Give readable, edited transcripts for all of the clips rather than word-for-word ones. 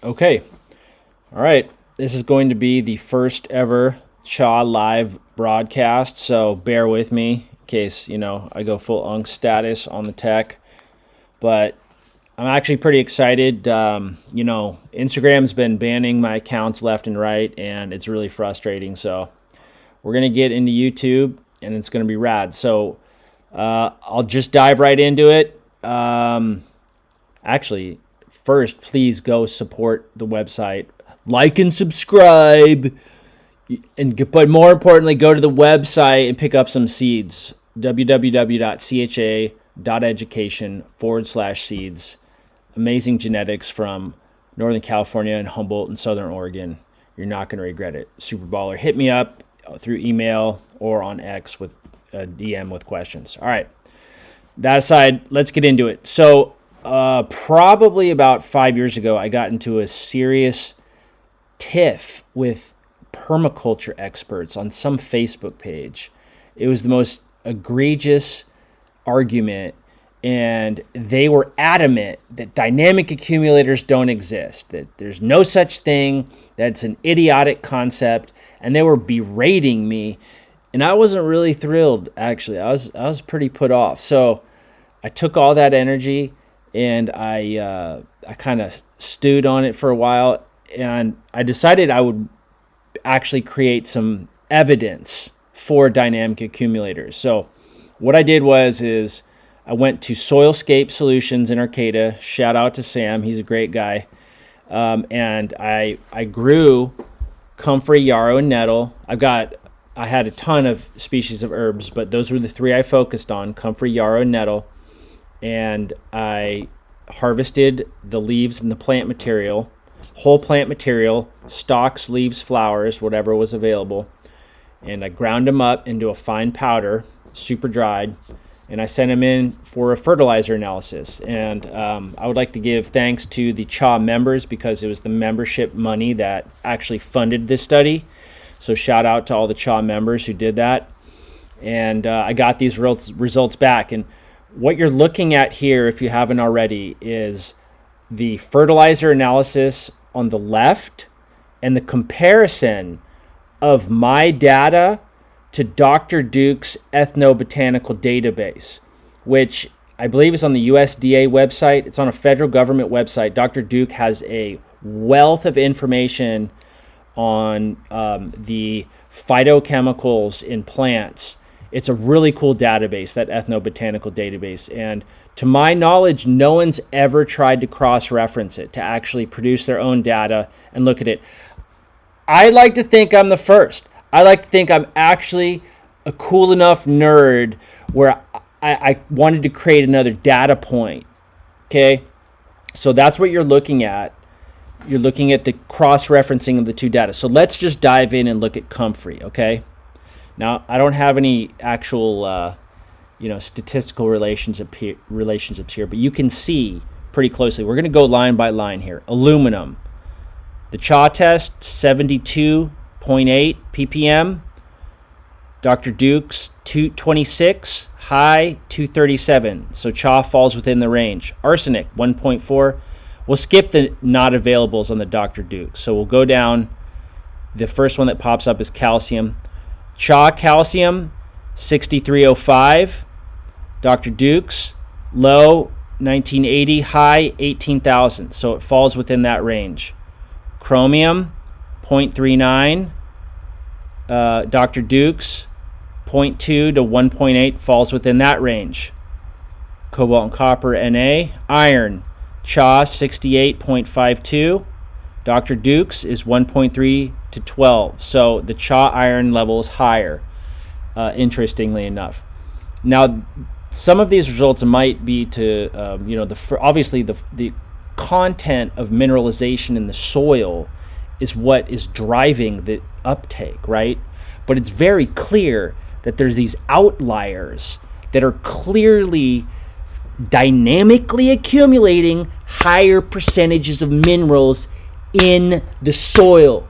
Okay. All right. This is going to be the first ever Cha live broadcast, so bear with me in case, I go full unk status on the tech. But I'm actually pretty excited. Instagram's been banning my accounts left and right, and it's really frustrating. So we're going to get into YouTube, and it's going to be rad. So I'll just dive right into it. Actually, first, please go support the website. Like and subscribe. But more importantly, go to the website and pick up some seeds. www.cha.education/seeds. Amazing genetics from Northern California and Humboldt and Southern Oregon. You're not going to regret it. Super baller. Hit me up through email or on X with a DM with questions. All right. That aside, let's get into it. So probably about 5 years ago, I got into a serious tiff with permaculture experts on some Facebook page. It was the most egregious argument, and they were adamant that dynamic accumulators don't exist, that there's no such thing, that it's an idiotic concept, and they were berating me, and I wasn't really thrilled. Actually, I was pretty put off. So I took all that energy and I kind of stewed on it for a while, and I decided I would actually create some evidence for dynamic accumulators. So what I did is I went to SoilScape Solutions in Arcata. Shout out to Sam. He's a great guy. And I grew Comfrey, Yarrow, and Nettle. I had a ton of species of herbs, but those were the three I focused on, Comfrey, Yarrow, and Nettle. And I harvested the leaves and the plant material, whole plant material, stalks, leaves, flowers, whatever was available. And I ground them up into a fine powder, super dried, and I sent them in for a fertilizer analysis. And I would like to give thanks to the CHA members because it was the membership money that actually funded this study. So shout out to all the CHA members who did that. And I got these results back. And what you're looking at here, if you haven't already, is the fertilizer analysis on the left and the comparison of my data to Dr. Duke's Ethnobotanical Database, which I believe is on the USDA website. It's on a federal government website. Dr. Duke has a wealth of information on the phytochemicals in plants. It's a really cool database, that Ethnobotanical Database. And to my knowledge, no one's ever tried to cross-reference it, to actually produce their own data and look at it. I like to think I'm the first. I like to think I'm actually a cool enough nerd where I wanted to create another data point. Okay? So that's what you're looking at. You're looking at the cross-referencing of the two data. So let's just dive in and look at Comfrey, okay? Now, I don't have any actual, statistical relationships here, but you can see pretty closely. We're going to go line by line here. Aluminum. The CHA test, 72.8 ppm. Dr. Duke's 226, high 237. So CHA falls within the range. Arsenic, 1.4. We'll skip the not availables on the Dr. Duke. So we'll go down. The first one that pops up is calcium. CHA calcium, 6305. Dr. Duke's, low 1980, high 18,000. So it falls within that range. Chromium, 0.39. Dr. Duke's, 0.2 to 1.8, falls within that range. Cobalt and copper, Na. Iron, CHA, 68.52. Dr. Duke's is 1.3 to 12. So the CHA iron level is higher, interestingly enough. Now, some of these results might be to, obviously the content of mineralization in the soil is what is driving the uptake, right? But it's very clear that there's these outliers that are clearly dynamically accumulating higher percentages of minerals in the soil.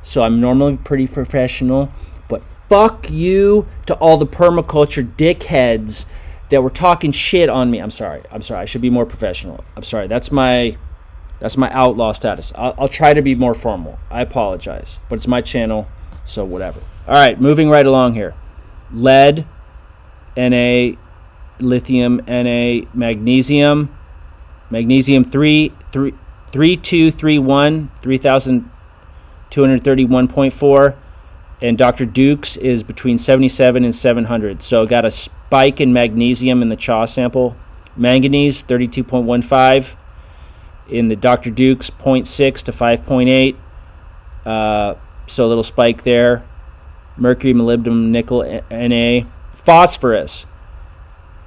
So I'm normally pretty professional, but fuck you to all the permaculture dickheads that were talking shit on me. I'm sorry. I should be more professional. I'm sorry. That's my That's my outlaw status. I'll try to be more formal. I apologize, but it's my channel, so whatever. All right, moving right along here. Lead, Na, lithium, Na, magnesium. Magnesium 3231, 3231.4. And Dr. Duke's is between 77 and 700. So got a spike in magnesium in the CHA sample. Manganese 32.15 in the Dr. Duke's 0.6 to 5.8. So a little spike there. Mercury, molybdenum, nickel, Na. Phosphorus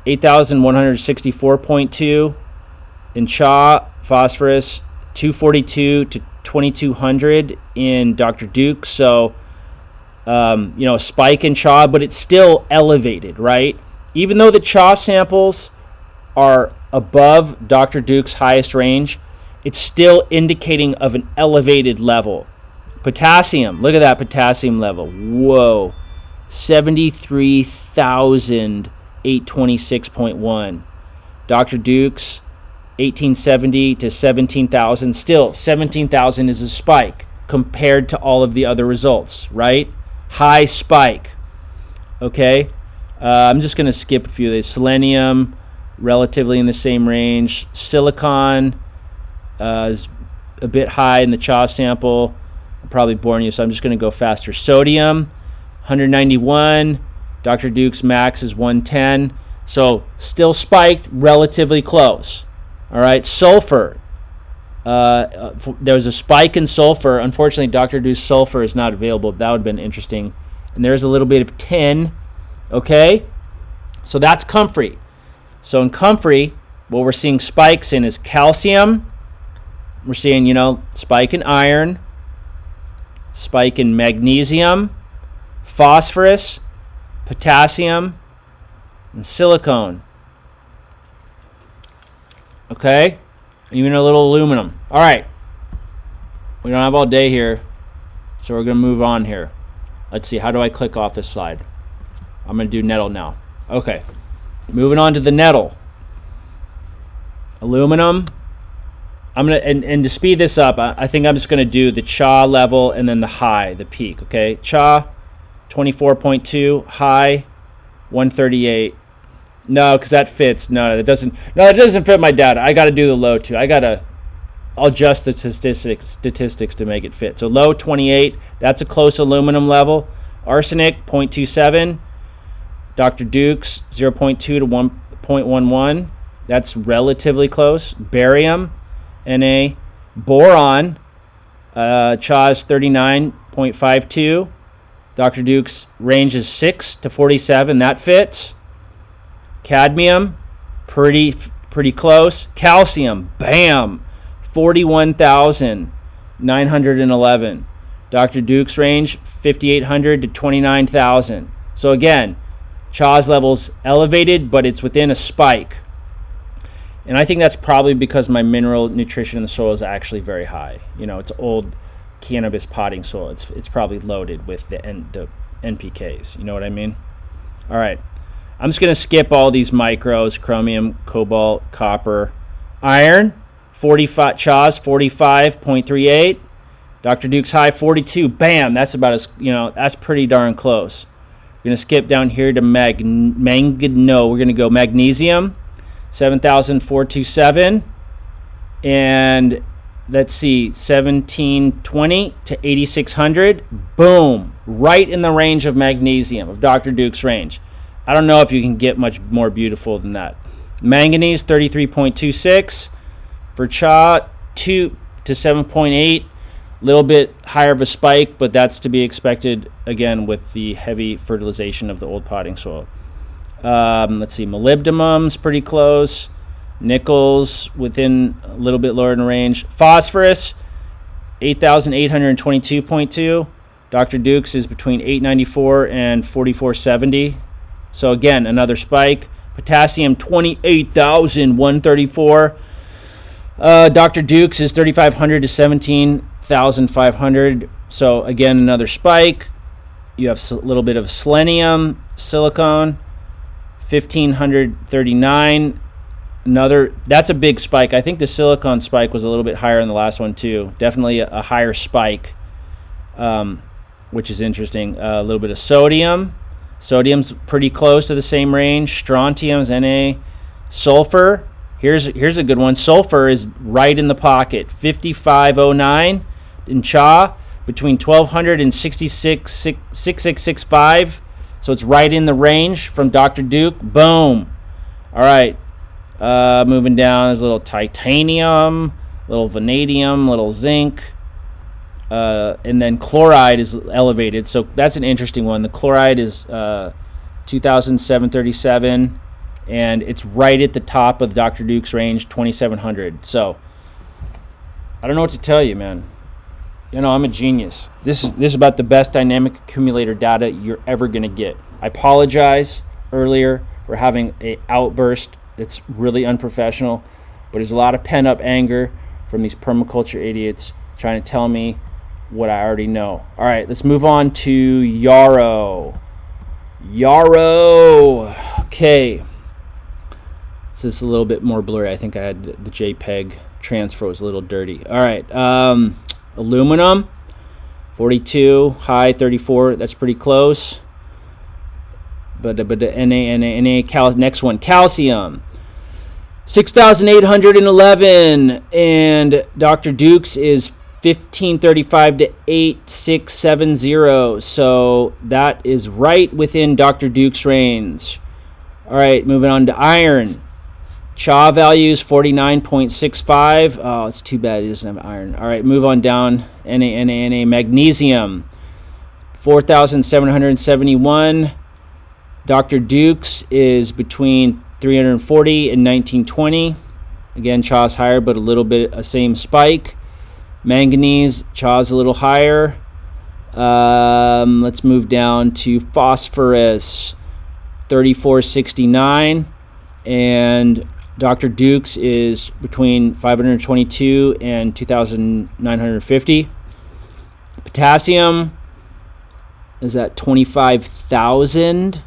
8,164.2 in CHA. Phosphorus 242 to 2,200 in Dr. Duke's. So a spike in CHA, but it's still elevated, right? Even though the CHA samples are above Dr. Duke's highest range, it's still indicating of an elevated level. Potassium, look at that potassium level. Whoa, 73,826.1. Dr. Duke's 1870 to 17,000. Still, 17,000 is a spike compared to all of the other results, right? High spike. Okay, I'm just going to skip a few of these. Selenium, relatively in the same range. Silicon is a bit high in the CHA sample. I'm probably boring you, so I'm just going to go faster. Sodium, 191. Dr. Duke's max is 110. So still spiked, relatively close. All right, sulfur. There was a spike in sulfur. Unfortunately, Dr. Duke's sulfur is not available. That would have been interesting. And there's a little bit of tin. Okay, so that's Comfrey. So in Comfrey, what we're seeing spikes in is calcium. We're seeing, spike in iron, spike in magnesium, phosphorus, potassium, and silicone. Okay, even a little aluminum. All right, we don't have all day here, so we're going to move on here. Let's see, how do I click off this slide? I'm going to do Nettle now. Okay, moving on to the Nettle. Aluminum. I'm going to, and to speed this up, I think I'm just going to do the CHA level and then the high, the peak, okay? CHA, 24.2, high, 138. No, because that fits. No, that doesn't fit my data. I got to do the low too. I'll adjust the statistics to make it fit. So low, 28. That's a close aluminum level. Arsenic, 0.27. Dr. Duke's, 0.2 to 1.11. That's relatively close. Barium, Na. Boron, CHA's 39.52. Dr. Duke's range is 6 to 47. That fits. Cadmium, pretty close. Calcium, bam, 41,911. Dr. Duke's range, 5,800 to 29,000. So again, CHA's level's elevated, but it's within a spike. And I think that's probably because my mineral nutrition in the soil is actually very high. It's old cannabis potting soil. It's probably loaded with the NPKs. You know what I mean? All right. I'm just going to skip all these micros: chromium, cobalt, copper. Iron, 45, CHA's 45.38. Dr. Duke's high, 42. Bam, that's about as, that's pretty darn close. We're going to skip down here to we're going to go magnesium, 7,427. And let's see, 1720 to 8,600. Boom, right in the range of magnesium, of Dr. Duke's range. I don't know if you can get much more beautiful than that. Manganese, 33.26. For CHA, 2 to 7.8. A little bit higher of a spike, but that's to be expected, again, with the heavy fertilization of the old potting soil. Let's see, molybdenum's pretty close. Nickel's within a little bit lower in range. Phosphorus, 8,822.2. Dr. Duke's is between 894 and 4470. So again, another spike. Potassium, 28,134. Dr. Duke's is 3,500 to 17,500. So again, another spike. You have a little bit of selenium, silicone, 1,539. That's a big spike. I think the silicon spike was a little bit higher in the last one too. Definitely a higher spike, which is interesting. A little bit of sodium. Sodium's pretty close to the same range. Strontium's Na. Sulfur. Here's a good one. Sulfur is right in the pocket. 5509 in Cha, between 1200 and 6665. So it's right in the range from Dr. Duke. Boom. All right. Moving down, there's a little titanium, little vanadium, little zinc, and then chloride is elevated. So that's an interesting one. The chloride is 2,737, and it's right at the top of Dr. Duke's range, 2,700. So I don't know what to tell you, man. You know, I'm a genius. This is about the best dynamic accumulator data you're ever going to get. I apologize earlier for having an outburst. It's really unprofessional, but there's a lot of pent-up anger from these permaculture idiots trying to tell me what I already know. All right, let's move on to Yarrow. Okay. This is a little bit more blurry. I think I had the JPEG transfer was a little dirty. All right, aluminum, 42, high 34. That's pretty close. But next one, calcium. 6,811, and Dr. Duke's is 1535 to 8670. So that is right within Dr. Duke's range. All right, moving on to iron. Cha values 49.65. Oh, it's too bad it doesn't have iron. All right, move on down. Na. Magnesium, 4,771. Dr. Duke's is between 340 and 1920. Again, Cha's higher, but a little bit a same spike. Manganese, Cha's a little higher. Let's move down to phosphorus, 3469, and Dr. Duke's is between 522 and 2,950. Potassium is at 25,000.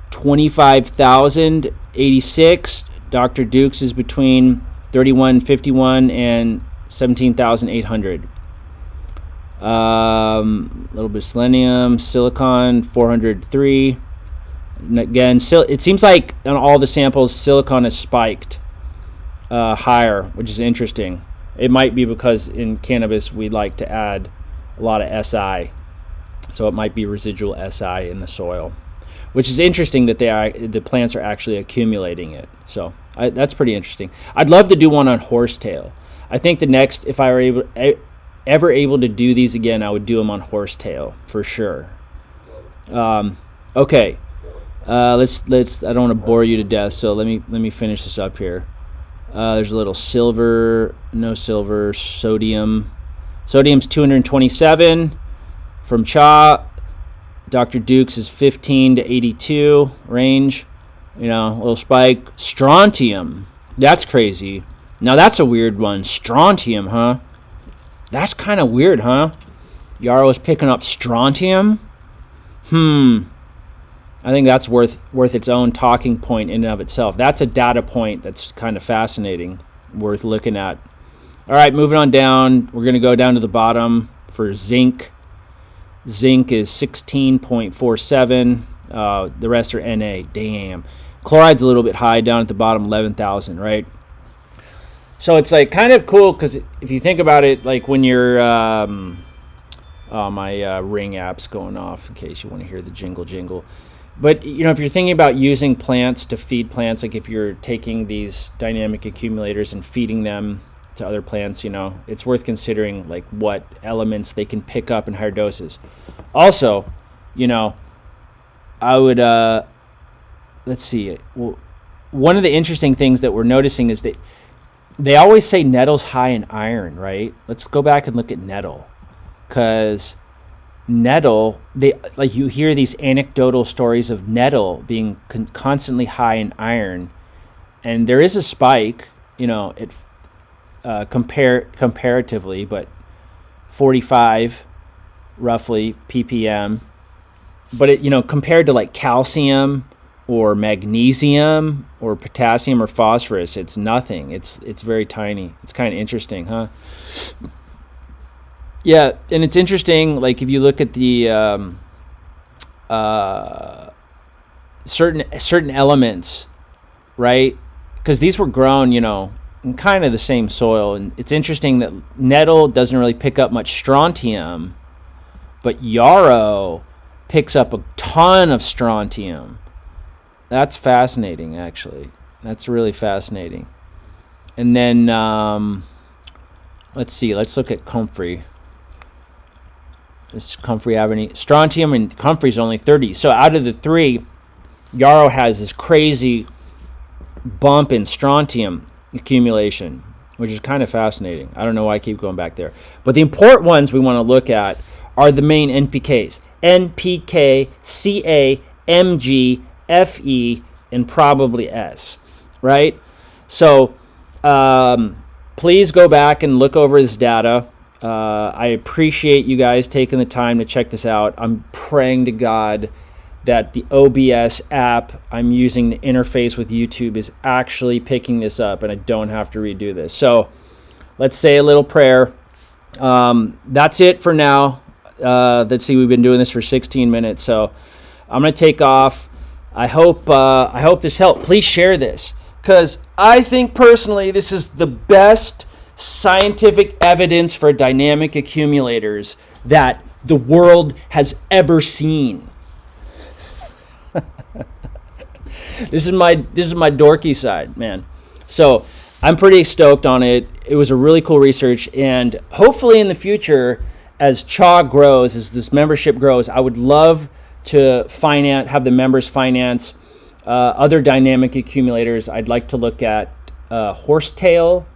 25,086. Dr. Duke's is between 3151 and 17,800. A little bit of selenium, silicon, 403. And again, it seems like on all the samples, silicon is spiked higher, which is interesting. It might be because in cannabis we like to add a lot of SI, so it might be residual SI in the soil, which is interesting that the plants are actually accumulating it. So that's pretty interesting. I'd love to do one on horsetail. I think the next, if I were ever able to do these again, I would do them on horsetail for sure. Okay, let's. I don't want to bore you to death, so let me finish this up here. There's a little silver, no silver, sodium. Sodium's 227 from Cha. Dr. Duke's is 15 to 82 range. You know, a little spike. Strontium. That's crazy. Now that's a weird one. Strontium, huh? That's kind of weird, huh? Yarrow is picking up strontium? I think that's worth its own talking point in and of itself. That's a data point that's kind of fascinating, worth looking at. All right, moving on down. We're going to go down to the bottom for zinc. Zinc is 16.47. The rest are Na. Damn. Chloride's a little bit high down at the bottom, 11,000, right? So it's like kind of cool because if you think about it, like when you're, my Ring app's going off in case you want to hear the jingle. But, you know, if you're thinking about using plants to feed plants, like if you're taking these dynamic accumulators and feeding them to other plants, you know, it's worth considering like what elements they can pick up in higher doses. Also, you know, I would, let's see. Well, one of the interesting things that we're noticing is that they always say nettle's high in iron, right? Let's go back and look at nettle, because nettle, you hear these anecdotal stories of nettle being constantly high in iron, and there is a spike, you know, it comparatively, but 45 roughly ppm, but it, you know, compared to like calcium or magnesium or potassium or phosphorus. It's nothing. It's very tiny. It's kind of interesting, huh? Yeah, and it's interesting, like if you look at the certain elements, right? Because these were grown, you know, in kind of the same soil. And it's interesting that nettle doesn't really pick up much strontium, but yarrow picks up a ton of strontium. That's fascinating, actually. That's really fascinating. And then let's see. Let's look at Comfrey. Does Comfrey have any strontium? And Comfrey's only 30. So out of the three, yarrow has this crazy bump in strontium accumulation, which is kind of fascinating. I don't know why I keep going back there. But the important ones we want to look at are the main NPKs. NPK, Ca, Mg, Fe, and probably S, right? So please go back and look over this data. I appreciate you guys taking the time to check this out. I'm praying to God that the OBS app I'm using to interface with YouTube is actually picking this up and I don't have to redo this. So let's say a little prayer. That's it for now. Let's see, we've been doing this for 16 minutes, so I'm going to take off. I hope this helped. Please share this, because I think personally this is the best scientific evidence for dynamic accumulators that the world has ever seen. This is my dorky side, man. So I'm pretty stoked on it. It was a really cool research, and hopefully in the future, as CHA grows, as this membership grows, I would love to have the members finance other dynamic accumulators. I'd like to look at horsetail.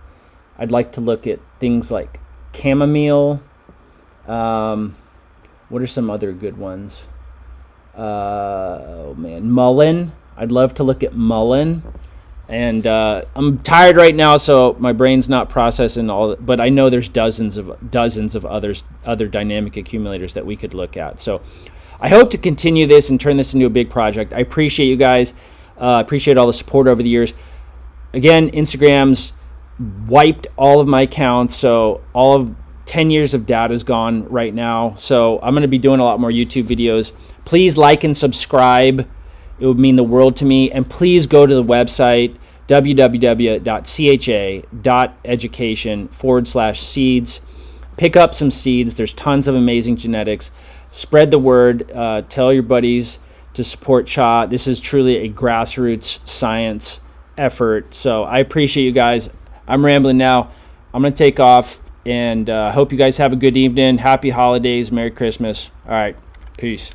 I'd like to look at things like chamomile. What are some other good ones? Mullein. I'd love to look at mullein. And I'm tired right now, so my brain's not processing all. But I know there's dozens of other dynamic accumulators that we could look at. So I hope to continue this and turn this into a big project. I appreciate you guys. Appreciate all the support over the years. Again, Instagram's wiped all of my accounts, so all of 10 years of data is gone right now. So I'm going to be doing a lot more YouTube videos. Please like and subscribe. It would mean the world to me. And please go to the website, www.cha.education/seeds. Pick up some seeds. There's tons of amazing genetics. Spread the word. Tell your buddies to support CHA. This is truly a grassroots science effort. So I appreciate you guys. I'm rambling now. I'm going to take off, and hope you guys have a good evening. Happy holidays. Merry Christmas. All right. Peace.